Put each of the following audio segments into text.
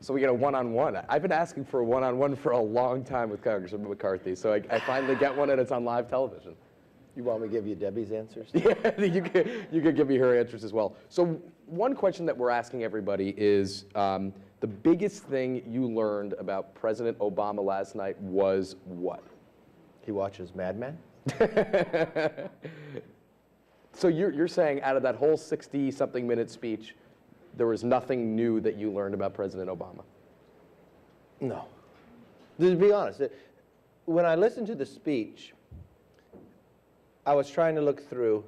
So we get a one-on-one. I've been asking for a one-on-one for a long time with Congressman McCarthy, so I finally get one, and it's on live television. You want me to give you Debbie's answers? Yeah, you could give me her answers as well. So one question that we're asking everybody is, the biggest thing you learned about President Obama last night was what? He watches Mad Men? So you're saying out of that whole 60-something minute speech, there was nothing new that you learned about President Obama? No. To be honest, when I listened to the speech, I was trying to look through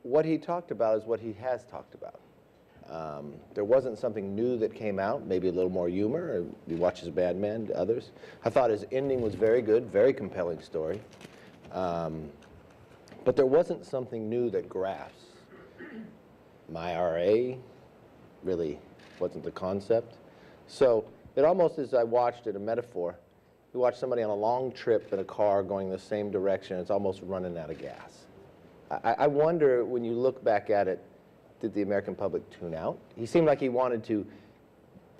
what he talked about is what he has talked about. There wasn't something new that came out, maybe a little more humor. He watches Bad Men, others. I thought his ending was very good, very compelling story. But there wasn't something new that grasps. My IRA really wasn't the concept. So it almost, as I watched it, a metaphor. You watch somebody on a long trip in a car going the same direction, it's almost running out of gas. I wonder, when you look back at it, did the American public tune out? He seemed like he wanted to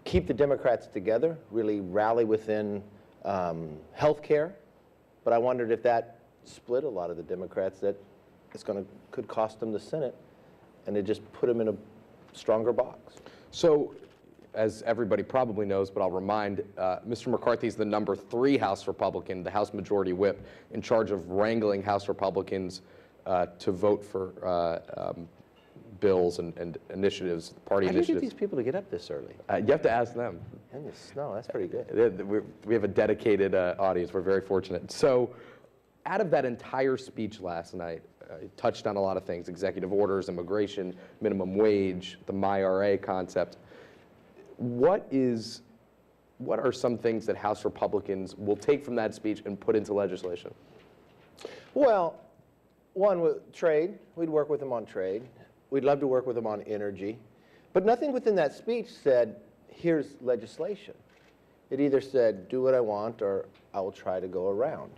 keep the Democrats together, really rally within health care, but I wondered if that split a lot of the Democrats, that could cost them the Senate, and it just put them in a stronger box. So, as everybody probably knows, but I'll remind, Mr. McCarthy is the #3 House Republican, the House Majority Whip, in charge of wrangling House Republicans to vote for bills and initiatives, party initiatives. How do you get these people to get up this early? You have to ask them. In the snow, that's pretty good. We have a dedicated audience. We're very fortunate. So, out of that entire speech last night, it touched on a lot of things: executive orders, immigration, minimum wage, the MyRA concept. What are some things that House Republicans will take from that speech and put into legislation? Well, one, with trade. We'd work with them on trade. We'd love to work with them on energy. But nothing within that speech said, here's legislation. It either said, do what I want, or I will try to go around.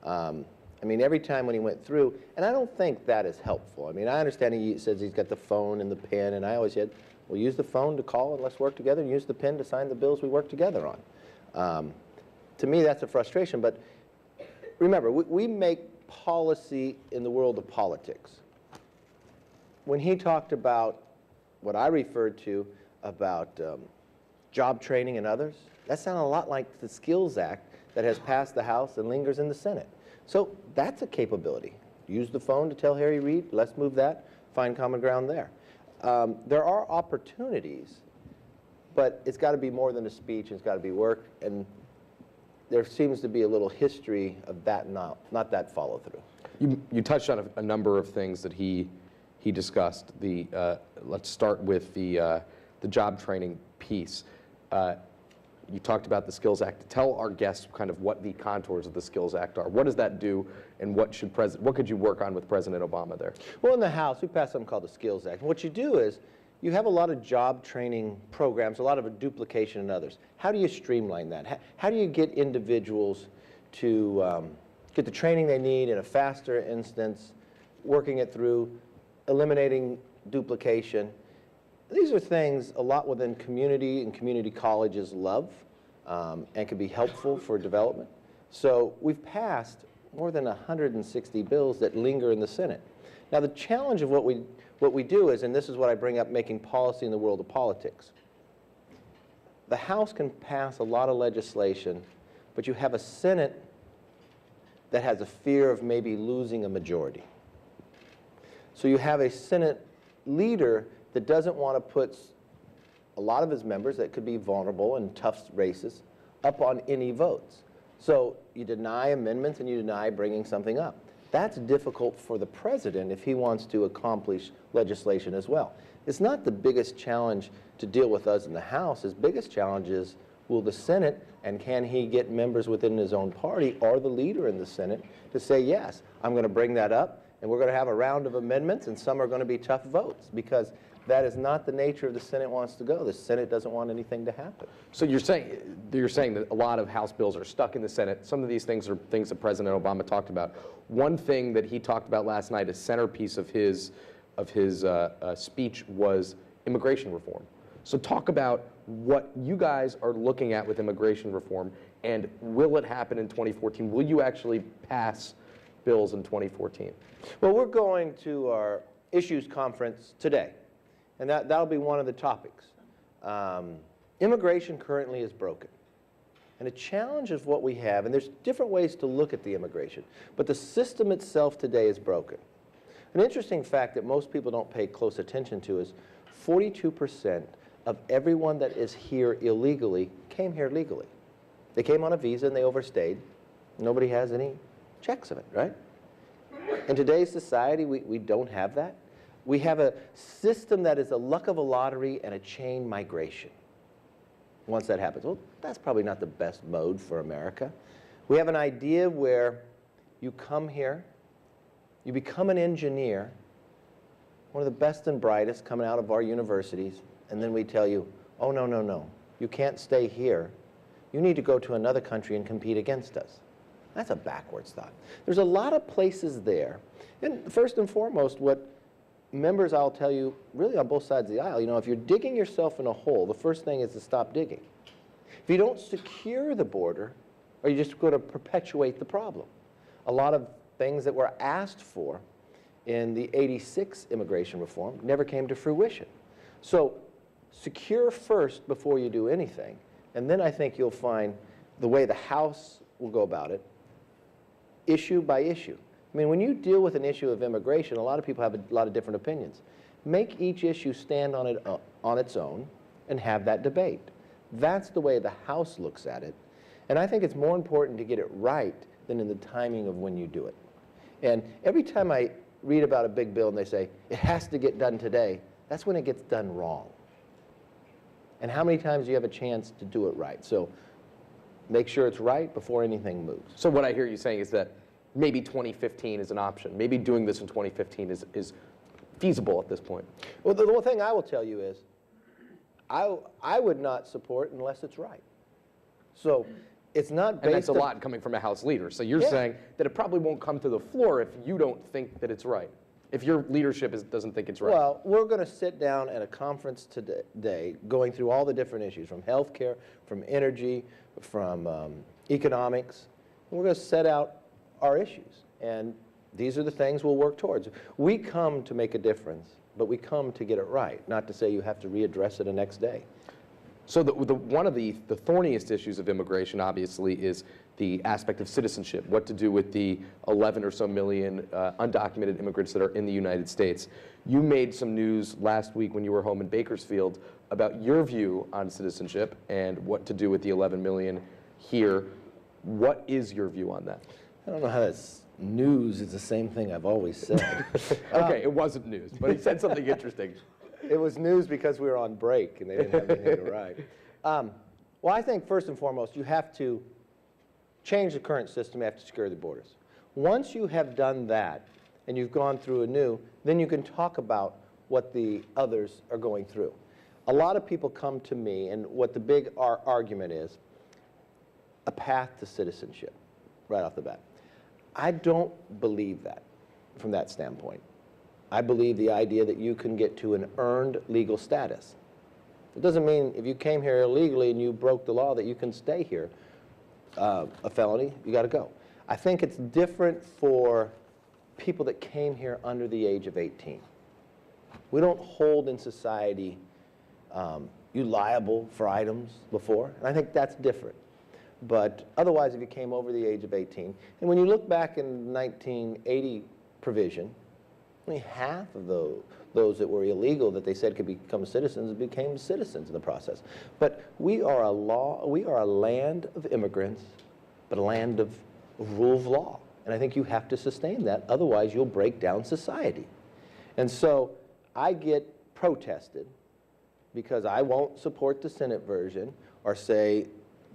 I mean, every time when he went through, and I don't think that is helpful. I mean, I understand he says he's got the phone and the pen, and I always said, well, use the phone to call and let's work together, and use the pen to sign the bills we work together on. To me, that's a frustration, but remember, we make policy in the world of politics. When he talked about what I referred to about job training and others, that sounded a lot like the Skills Act that has passed the House and lingers in the Senate. So that's a capability. Use the phone to tell Harry Reid, let's move that, find common ground there. There are opportunities, but it's got to be more than a speech, it's got to be work, and there seems to be a little history of that not that follow-through. You touched on a number of things that he discussed. Let's start with the job training piece. You talked about the Skills Act. Tell our guests kind of what the contours of the Skills Act are. What does that do, and what could you work on with President Obama there? Well, in the House, we passed something called the Skills Act. And what you do is you have a lot of job training programs, a lot of duplication in others. How do you streamline that? How do you get individuals to get the training they need in a faster instance, working it through, eliminating duplication? These are things a lot within community and community colleges love and can be helpful for development. So we've passed more than 160 bills that linger in the Senate. Now the challenge of what we do is, and this is what I bring up, making policy in the world of politics. The House can pass a lot of legislation, but you have a Senate that has a fear of maybe losing a majority. So you have a Senate leader that doesn't want to put a lot of his members that could be vulnerable in tough races up on any votes. So you deny amendments and you deny bringing something up. That's difficult for the president if he wants to accomplish legislation as well. It's not the biggest challenge to deal with us in the House. His biggest challenge is, will the Senate, and can he get members within his own party or the leader in the Senate to say, yes, I'm going to bring that up, and we're going to have a round of amendments, and some are going to be tough votes, because that is not the nature of the Senate wants to go. The Senate doesn't want anything to happen. So you're saying that a lot of House bills are stuck in the Senate. Some of these things are things that President Obama talked about. One thing that he talked about last night, a centerpiece of his speech, was immigration reform. So talk about what you guys are looking at with immigration reform, and will it happen in 2014? Will you actually pass bills in 2014? Well, we're going to our issues conference today, and that'll be one of the topics. Immigration currently is broken. And a challenge of what we have, and there's different ways to look at the immigration, but the system itself today is broken. An interesting fact that most people don't pay close attention to is 42% of everyone that is here illegally came here legally. They came on a visa and they overstayed. Nobody has any checks of it, right? In today's society, we don't have that. We have a system that is a luck of a lottery and a chain migration. Once that happens, well, that's probably not the best mode for America. We have an idea where you come here, you become an engineer, one of the best and brightest coming out of our universities, and then we tell you, oh, no, no, no, you can't stay here. You need to go to another country and compete against us. That's a backwards thought. There's a lot of places there. And first and foremost, what members, I'll tell you, really on both sides of the aisle, if you're digging yourself in a hole, the first thing is to stop digging. If you don't secure the border, are you just going to perpetuate the problem? A lot of things that were asked for in the '86 immigration reform never came to fruition. So secure first before you do anything, and then I think you'll find the way the House will go about it, issue by issue. I mean, when you deal with an issue of immigration, a lot of people have a lot of different opinions. Make each issue stand on its own and have that debate. That's the way the House looks at it. And I think it's more important to get it right than in the timing of when you do it. And every time I read about a big bill and they say, it has to get done today, that's when it gets done wrong. And how many times do you have a chance to do it right? So make sure it's right before anything moves. So what I hear you saying is that maybe 2015 is an option. Maybe doing this in 2015 is feasible at this point. Well, the one thing I will tell you is I would not support unless it's right. So it's not based And that's a lot coming from a House leader. So you're saying that it probably won't come to the floor if you don't think that it's right, if your leadership doesn't think it's right. Well, we're going to sit down at a conference today going through all the different issues, from healthcare, from energy, from economics. And we're going to set out our issues, and these are the things we'll work towards. We come to make a difference, but we come to get it right, not to say you have to readdress it the next day. So one of the thorniest issues of immigration, obviously, is the aspect of citizenship, what to do with the 11 or so million undocumented immigrants that are in the United States. You made some news last week when you were home in Bakersfield about your view on citizenship and what to do with the 11 million here. What is your view on that? I don't know how that's news. It's the same thing I've always said. Okay, it wasn't news, but he said something interesting. It was news because we were on break and they didn't have anything to write. Well, I think first and foremost, you have to change the current system. You have to secure the borders. Once you have done that and you've gone through anew, then you can talk about what the others are going through. A lot of people come to me, and what the big argument is, a path to citizenship right off the bat. I don't believe that from that standpoint. I believe the idea that you can get to an earned legal status. It doesn't mean if you came here illegally and you broke the law that you can stay here. A felony, you got to go. I think it's different for people that came here under the age of 18. We don't hold in society you liable for items before, and I think that's different. But otherwise, if you came over the age of 18, and when you look back in 1980 provision, only half of those that were illegal that they said could become citizens became citizens in the process. But we are a land of immigrants, but a land of rule of law. And I think you have to sustain that, otherwise you'll break down society. And so I get protested because I won't support the Senate version or say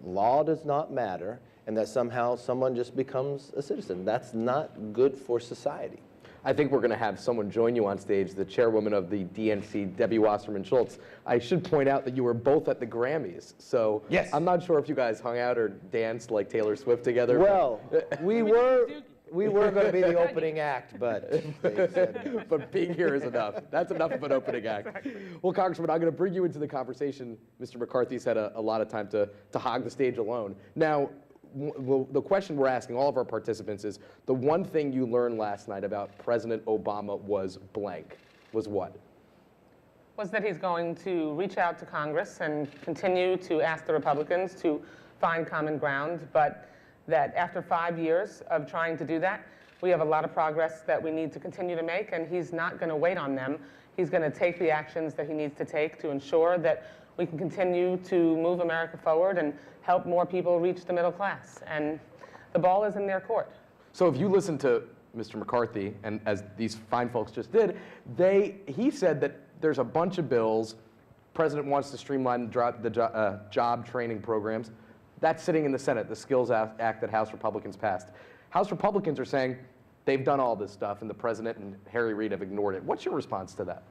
law does not matter and that somehow someone just becomes a citizen. That's not good for society. I think we're going to have someone join you on stage, the chairwoman of the DNC, Debbie Wasserman Schultz. I should point out that you were both at the Grammys, so yes. I'm not sure if you guys hung out or danced like Taylor Swift together. Well, we were We were going to be the opening act, but they said no. But being here is enough. That's enough of an opening act. Well, Congressman, I'm going to bring you into the conversation. Mr. McCarthy's had a lot of time to hog the stage alone. Now, the question we're asking all of our participants is, the one thing you learned last night about President Obama was blank. Was what? Was that he's going to reach out to Congress and continue to ask the Republicans to find common ground, but that after 5 years of trying to do that, we have a lot of progress that we need to continue to make, and he's not going to wait on them. He's going to take the actions that he needs to take to ensure that we can continue to move America forward and help more people reach the middle class. And the ball is in their court. So if you listen to Mr. McCarthy, and as these fine folks just did, he said that there's a bunch of bills. President wants to streamline the job training programs. That's sitting in the Senate, the Skills Act that House Republicans passed. House Republicans are saying they've done all this stuff, and the president and Harry Reid have ignored it. What's your response to that?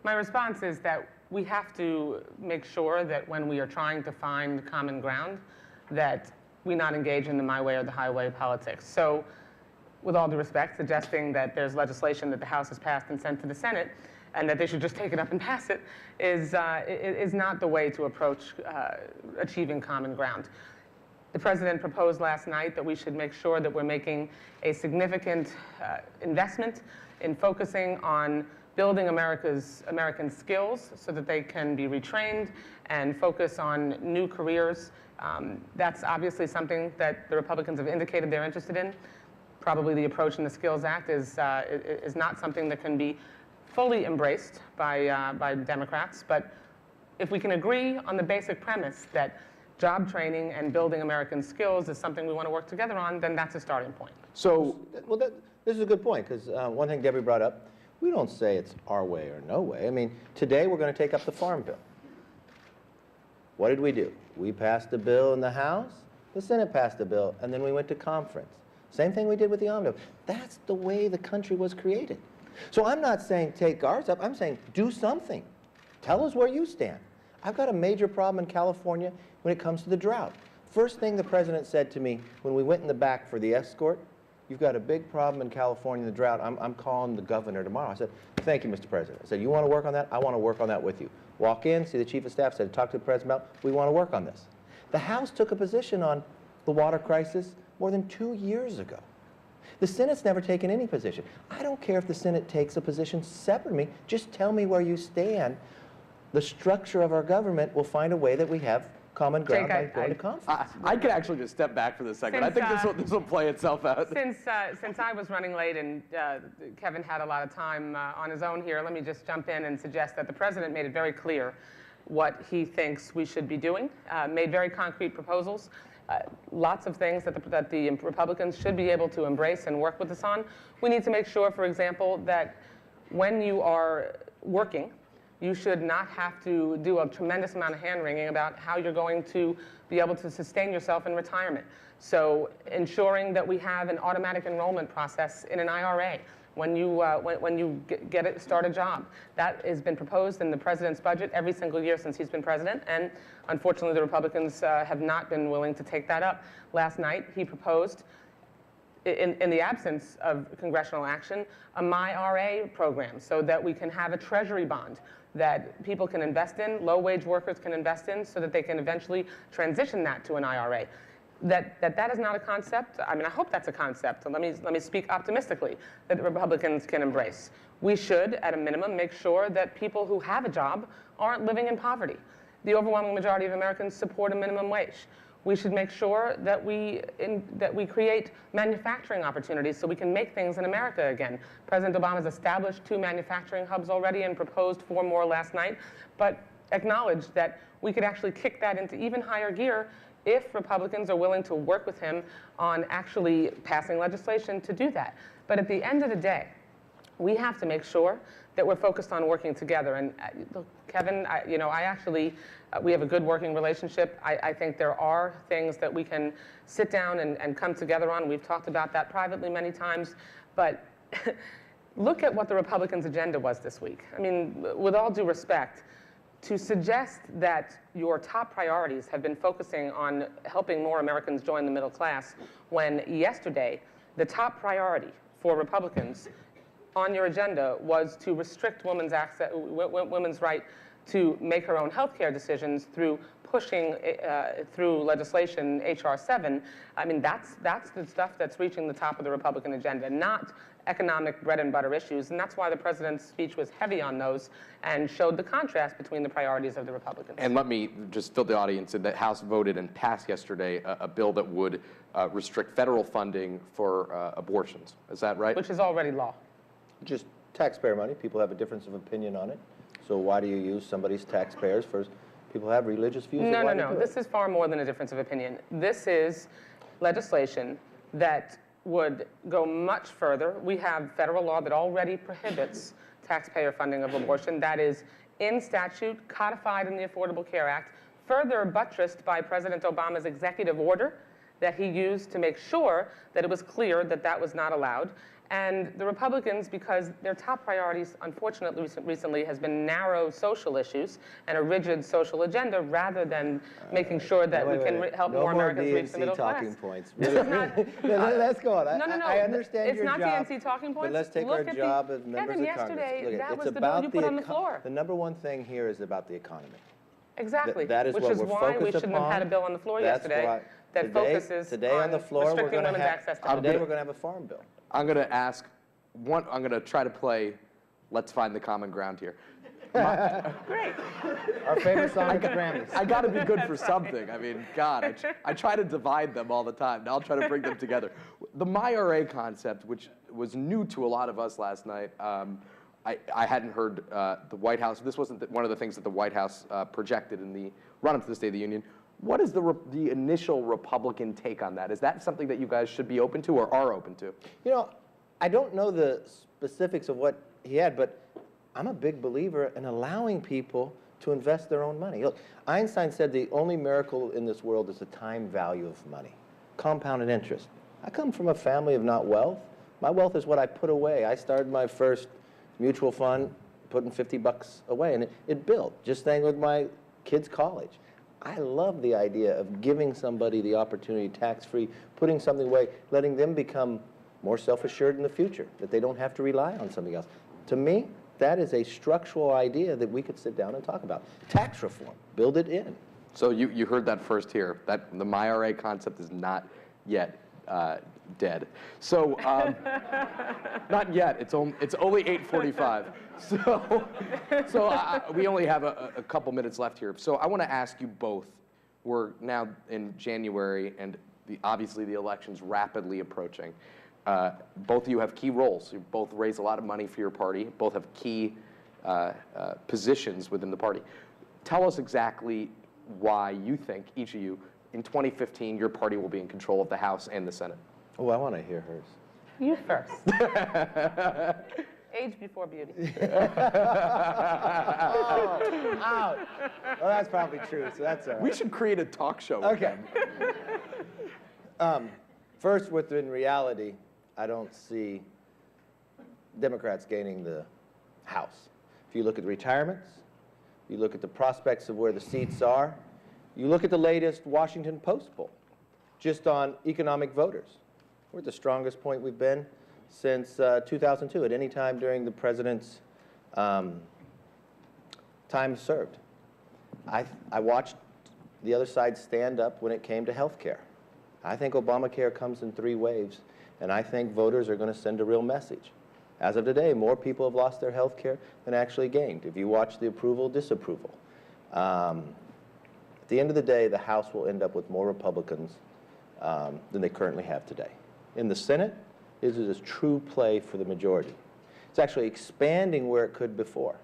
My response is that we have to make sure that when we are trying to find common ground, that we not engage in the my way or the highway politics. So, with all due respect, suggesting that there's legislation that the House has passed and sent to the Senate, and that they should just take it up and pass it, is not the way to approach achieving common ground. The president proposed last night that we should make sure that we're making a significant investment in focusing on building American skills so that they can be retrained and focus on new careers. That's obviously something that the Republicans have indicated they're interested in. Probably the approach in the Skills Act is not something that can be fully embraced by Democrats, but if we can agree on the basic premise that job training and building American skills is something we want to work together on, then that's a starting point. So, Well, this is a good point, because one thing Debbie brought up, we don't say it's our way or no way. I mean, today we're going to take up the Farm Bill. What did we do? We passed a bill in the House, the Senate passed a bill, and then we went to conference. Same thing we did with the omnibus. That's the way the country was created. So I'm not saying take ours up, I'm saying do something. Tell us where you stand. I've got a major problem in California when it comes to the drought. First thing the president said to me when we went in the back for the escort, you've got a big problem in California, the drought. I'm calling the governor tomorrow. I said, thank you, Mr. President. I said, you want to work on that? I want to work on that with you. Walk in, see the chief of staff, said, talk to the president about, we want to work on this. The House took a position on the water crisis more than 2 years ago. The Senate's never taken any position. I don't care if the Senate takes a position separate from me. Just tell me where you stand. The structure of our government will find a way that we have common ground by going to conference. I could actually just step back for this second. I think this will play itself out. Since I was running late and Kevin had a lot of time on his own here, let me just jump in and suggest that the president made it very clear what he thinks we should be doing, made very concrete proposals, lots of things that the Republicans should be able to embrace and work with us on. We need to make sure, for example, that when you are working, you should not have to do a tremendous amount of hand-wringing about how you're going to be able to sustain yourself in retirement. So ensuring that we have an automatic enrollment process in an IRA when you start a job. That has been proposed in the president's budget every single year since he's been president, and unfortunately the Republicans have not been willing to take that up. Last night he proposed, in the absence of congressional action, a MyRA program so that we can have a treasury bond that people can invest in, low-wage workers can invest in, so that they can eventually transition that to an IRA. That is not a concept. I mean, I hope that's a concept. Let me speak optimistically that the Republicans can embrace. We should, at a minimum, make sure that people who have a job aren't living in poverty. The overwhelming majority of Americans support a minimum wage. We should make sure that we create manufacturing opportunities so we can make things in America again. President Obama has established 2 manufacturing hubs already and proposed 4 more last night, but acknowledged that we could actually kick that into even higher gear if Republicans are willing to work with him on actually passing legislation to do that. But at the end of the day, we have to make sure that we're focused on working together. And look, Kevin, we have a good working relationship. I think there are things that we can sit down and come together on. We've talked about that privately many times. But look at what the Republicans' agenda was this week. I mean, with all due respect, to suggest that your top priorities have been focusing on helping more Americans join the middle class when yesterday the top priority for Republicans on your agenda was to restrict women's right to make her own health care decisions through pushing through legislation, H.R. 7, I mean, that's the stuff that's reaching the top of the Republican agenda, not economic bread and butter issues. And that's why the president's speech was heavy on those and showed the contrast between the priorities of the Republicans. And let me just fill the audience in. The House voted and passed yesterday a bill that would restrict federal funding for abortions. Is that right? Which is already law. Just taxpayer money. People have a difference of opinion on it. So why do you use somebody's taxpayers for people who have religious views? No. This is far more than a difference of opinion. This is legislation that would go much further. We have federal law that already prohibits taxpayer funding of abortion. That is in statute, codified in the Affordable Care Act, further buttressed by President Obama's executive order that he used to make sure that it was clear that that was not allowed. And the Republicans, because their top priorities, unfortunately, recently has been narrow social issues and a rigid social agenda rather than making sure that we can help more Americans reach the middle class. talking points. Let's go on. No. I understand your job. It's not DNC talking points. But let's take our job as members of Congress. Yesterday, that was the bill you put on the floor. The number one thing here is about the economy. Exactly. That is which what is we're why we focused shouldn't have had a bill on the floor yesterday that focuses today on on the floor, restricting women's access to health. Today we're going to have a farm bill. I'm going to ask one. I'm going to try to play. Let's find the common ground here. Great. Our favorite song at the Grammys. I got to be good for something. I mean, God, I try to divide them all the time. Now I'll try to bring them together. The MyRA concept, which was new to a lot of us last night, I hadn't heard the White House. This wasn't one of the things that the White House projected in the run-up to the State of the Union. What is the initial Republican take on that? Is that something that you guys should be open to or are open to? You know, I don't know the specifics of what he had, but I'm a big believer in allowing people to invest their own money. Look, Einstein said the only miracle in this world is the time value of money, compounded interest. I come from a family of not wealth. My wealth is what I put away. I started my first mutual fund putting $50 away, and it built, just staying with my kids' college. I love the idea of giving somebody the opportunity tax-free, putting something away, letting them become more self-assured in the future, that they don't have to rely on something else. To me, that is a structural idea that we could sit down and talk about. Tax reform, build it in. So you heard that first here, that the MyRA concept is not yet dead. So, not yet, it's only 8:45. So we only have a couple minutes left here. So I want to ask you both, we're now in January and obviously the election's rapidly approaching. Both of you have key roles. You both raise a lot of money for your party, both have key positions within the party. Tell us exactly why you think, each of you, in 2015, your party will be in control of the House and the Senate. Oh, I want to hear hers. You first. Age before beauty. Ouch. Well, that's probably true, so that's all right. We should create a talk show. Okay. First, within reality, I don't see Democrats gaining the House. If you look at the retirements, you look at the prospects of where the seats are, you look at the latest Washington Post poll, just on economic voters. We're at the strongest point we've been since 2002, at any time during the president's time served. I watched the other side stand up when it came to health care. I think Obamacare comes in 3 waves, and I think voters are going to send a real message. As of today, more people have lost their health care than actually gained, if you watch the approval, disapproval. At the end of the day, the House will end up with more Republicans than they currently have today. In the Senate, it is a true play for the majority. It's actually expanding where it could before.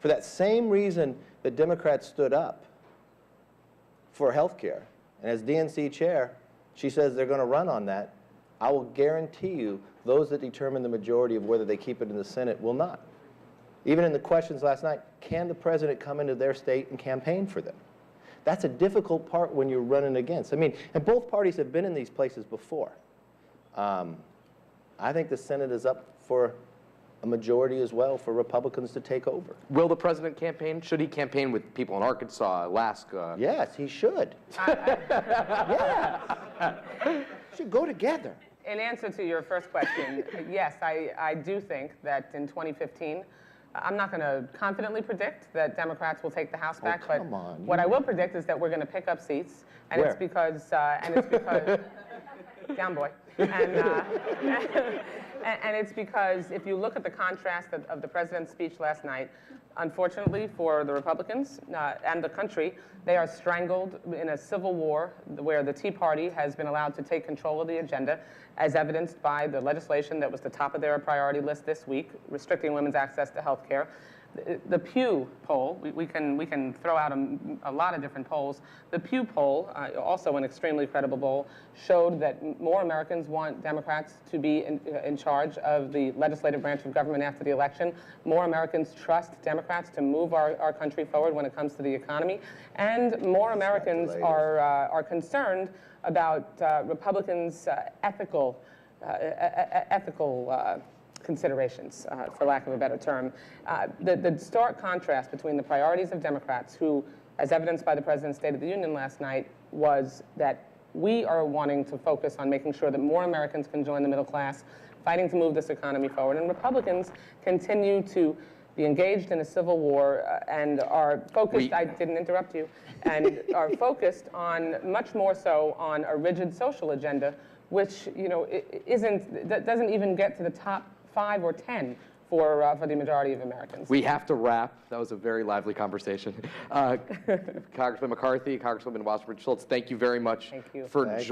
For that same reason that Democrats stood up for health care, and as DNC chair, she says they're going to run on that, I will guarantee you those that determine the majority of whether they keep it in the Senate will not. Even in the questions last night, can the president come into their state and campaign for them? That's a difficult part when you're running against. I mean, and both parties have been in these places before. I think the Senate is up for a majority as well for Republicans to take over. Will the president campaign? Should he campaign with people in Arkansas, Alaska? Yes, he should. Yes. Should go together. In answer to your first question, yes, I do think that in 2015, I'm not going to confidently predict that Democrats will take the House back, but come on. what I will predict is that we're going to pick up seats, and Where? it's because down boy, and it's because if you look at the contrast of the president's speech last night, unfortunately for the Republicans and the country, they are strangled in a civil war where the Tea Party has been allowed to take control of the agenda, as evidenced by the legislation that was the top of their priority list this week, restricting women's access to health care. The Pew poll, we can throw out a lot of different polls. The Pew poll, also an extremely credible poll, showed that more Americans want Democrats to be in charge of the legislative branch of government after the election. More Americans trust Democrats to move our country forward when it comes to the economy. And more Americans are concerned about Republicans' ethical considerations, for lack of a better term. The stark contrast between the priorities of Democrats, who, as evidenced by the President's State of the Union last night, was that we are wanting to focus on making sure that more Americans can join the middle class, fighting to move this economy forward, and Republicans continue to be engaged in a civil war and are focused, I didn't interrupt you, and are focused on, much more so, on a rigid social agenda, which, you know, that doesn't even get to the top 5 or 10 for the majority of Americans. We have to wrap. That was a very lively conversation. Congressman McCarthy, Congresswoman Wasserman Schultz, thank you very much Thank you. for joining.